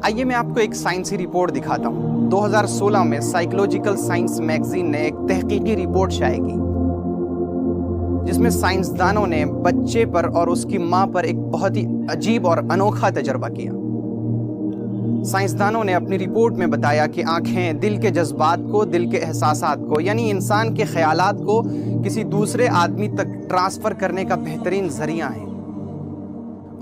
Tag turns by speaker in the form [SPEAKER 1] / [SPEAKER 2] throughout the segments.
[SPEAKER 1] آئیے میں آپ کو ایک سائنسی رپورٹ دکھاتا ہوں۔ 2016 میں سائیکولوجیکل سائنس میگزین نے ایک تحقیقی رپورٹ شائع کی جس میں سائنسدانوں نے بچے پر اور اس کی ماں پر ایک بہت ہی عجیب اور انوکھا تجربہ کیا۔ سائنسدانوں نے اپنی رپورٹ میں بتایا کہ آنکھیں دل کے جذبات کو، دل کے احساسات کو، یعنی انسان کے خیالات کو کسی دوسرے آدمی تک ٹرانسفر کرنے کا بہترین ذریعہ ہیں۔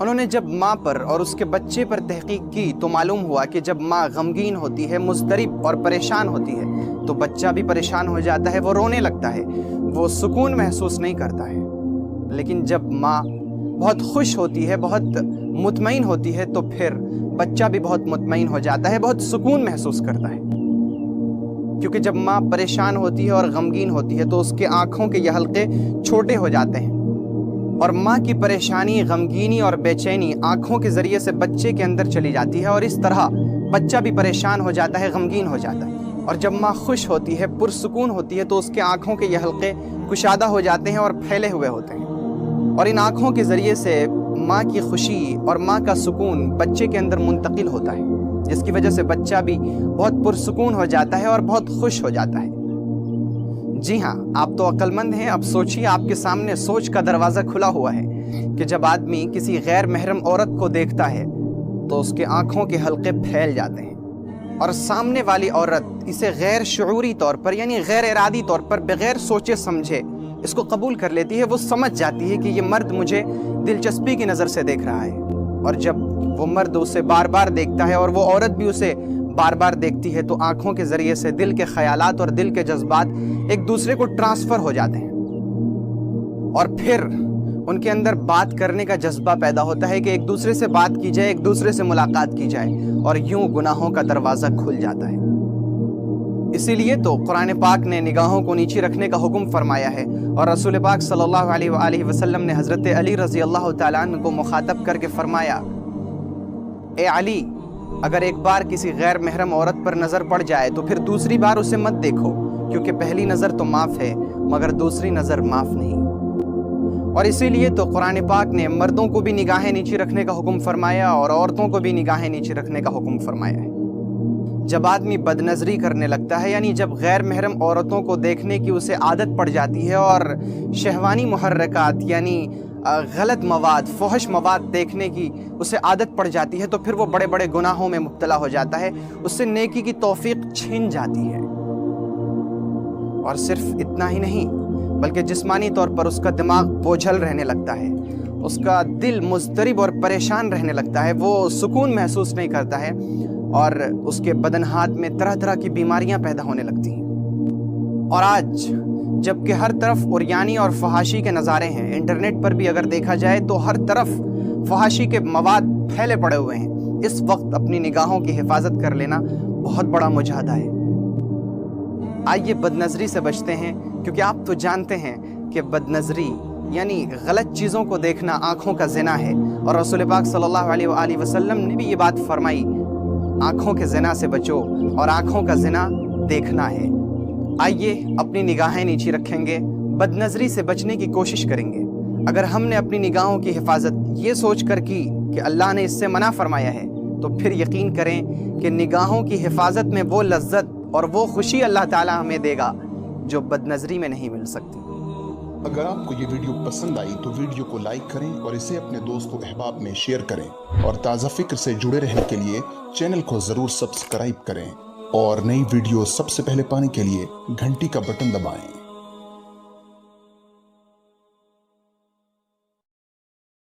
[SPEAKER 1] انہوں نے جب ماں پر اور اس کے بچے پر تحقیق کی تو معلوم ہوا کہ جب ماں غمگین ہوتی ہے، مضطرب اور پریشان ہوتی ہے تو بچہ بھی پریشان ہو جاتا ہے، وہ رونے لگتا ہے، وہ سکون محسوس نہیں کرتا ہے۔ لیکن جب ماں بہت خوش ہوتی ہے، بہت مطمئن ہوتی ہے تو پھر بچہ بھی بہت مطمئن ہو جاتا ہے، بہت سکون محسوس کرتا ہے۔ کیونکہ جب ماں پریشان ہوتی ہے اور غمگین ہوتی ہے تو اس کے آنکھوں کے یہ حلقے چھوٹے ہو جاتے ہیں، اور ماں کی پریشانی، غمگینی اور بے چینی آنکھوں کے ذریعے سے بچے کے اندر چلی جاتی ہے، اور اس طرح بچہ بھی پریشان ہو جاتا ہے، غمگین ہو جاتا ہے۔ اور جب ماں خوش ہوتی ہے، پرسکون ہوتی ہے تو اس کے آنکھوں کے یہ حلقے کشادہ ہو جاتے ہیں اور پھیلے ہوئے ہوتے ہیں، اور ان آنکھوں کے ذریعے سے ماں کی خوشی اور ماں کا سکون بچے کے اندر منتقل ہوتا ہے، جس کی وجہ سے بچہ بھی بہت پرسکون ہو جاتا ہے اور بہت خوش ہو جاتا ہے۔ جی ہاں، آپ تو عقل مند ہیں۔ اب سوچیے، آپ کے سامنے سوچ کا دروازہ کھلا ہوا ہے کہ جب آدمی کسی غیر محرم عورت کو دیکھتا ہے تو اس کے آنکھوں کے حلقے پھیل جاتے ہیں، اور سامنے والی عورت اسے غیر شعوری طور پر، یعنی غیر ارادی طور پر، بغیر سوچے سمجھے اس کو قبول کر لیتی ہے۔ وہ سمجھ جاتی ہے کہ یہ مرد مجھے دلچسپی کی نظر سے دیکھ رہا ہے، اور جب وہ مرد اسے بار بار دیکھتا ہے اور وہ عورت بھی اسے بار بار دیکھتی ہے تو آنکھوں کے ذریعے سے دل کے خیالات اور دل کے جذبات ایک دوسرے کو ٹرانسفر ہو جاتے ہیں، اور پھر ان کے اندر بات کرنے کا جذبہ پیدا ہوتا ہے کہ ایک دوسرے سے بات کی جائے، ایک دوسرے سے ملاقات کی جائے، اور یوں گناہوں کا دروازہ کھل جاتا ہے۔ اسی لیے تو قرآن پاک نے نگاہوں کو نیچے رکھنے کا حکم فرمایا ہے، اور رسول پاک صلی اللہ علیہ وآلہ وسلم نے حضرت علی رضی اللہ تعالیٰ عنہ کو مخاطب کر کے فرمایا، اے علی، اگر ایک بار کسی غیر محرم عورت پر نظر پڑ جائے تو پھر دوسری بار اسے مت دیکھو، کیونکہ پہلی نظر تو معاف ہے مگر دوسری نظر معاف نہیں۔ اور اسی لیے تو قرآن پاک نے مردوں کو بھی نگاہیں نیچے رکھنے کا حکم فرمایا اور عورتوں کو بھی نگاہیں نیچے رکھنے کا حکم فرمایا ہے۔ جب آدمی بد نظری کرنے لگتا ہے، یعنی جب غیر محرم عورتوں کو دیکھنے کی اسے عادت پڑ جاتی ہے اور شہوانی محرکات یعنی غلط مواد، فحش مواد دیکھنے کی اسے عادت پڑ جاتی ہے تو پھر وہ بڑے بڑے گناہوں میں مبتلا ہو جاتا ہے، اس سے نیکی کی توفیق چھین جاتی ہے۔ اور صرف اتنا ہی نہیں بلکہ جسمانی طور پر اس کا دماغ بوجھل رہنے لگتا ہے، اس کا دل مضطرب اور پریشان رہنے لگتا ہے، وہ سکون محسوس نہیں کرتا ہے، اور اس کے بدن ہاتھ میں طرح طرح کی بیماریاں پیدا ہونے لگتی ہیں۔ اور آج جبکہ ہر طرف عریانی اور فحاشی کے نظارے ہیں، انٹرنیٹ پر بھی اگر دیکھا جائے تو ہر طرف فحاشی کے مواد پھیلے پڑے ہوئے ہیں، اس وقت اپنی نگاہوں کی حفاظت کر لینا بہت بڑا مجاہدہ ہے۔ آئیے بد نظری سے بچتے ہیں، کیونکہ آپ تو جانتے ہیں کہ بد نظری یعنی غلط چیزوں کو دیکھنا آنکھوں کا زنا ہے، اور رسول پاک صلی اللہ علیہ وآلہ وسلم نے بھی یہ بات فرمائی، آنکھوں کے زنا سے بچو، اور آنکھوں کا زنا دیکھنا ہے۔ آئیے اپنی نگاہیں نیچی رکھیں گے، بد نظری سے بچنے کی کوشش کریں گے۔ اگر ہم نے اپنی نگاہوں کی حفاظت یہ سوچ کر کی کہ اللہ نے اس سے منع فرمایا ہے تو پھر یقین کریں کہ نگاہوں کی حفاظت میں وہ لذت اور وہ خوشی اللہ تعالیٰ ہمیں دے گا جو بد نظری میں نہیں مل سکتی۔
[SPEAKER 2] اگر آپ کو یہ ویڈیو پسند آئی تو ویڈیو کو لائک کریں اور اسے اپنے دوست و احباب میں شیئر کریں، اور تازہ فکر سے جڑے رہنے کے لیے چینل کو ضرور سبسکرائب کریں، اور نئی ویڈیو سب سے پہلے پانے کے لیے گھنٹی کا بٹن دبائیں۔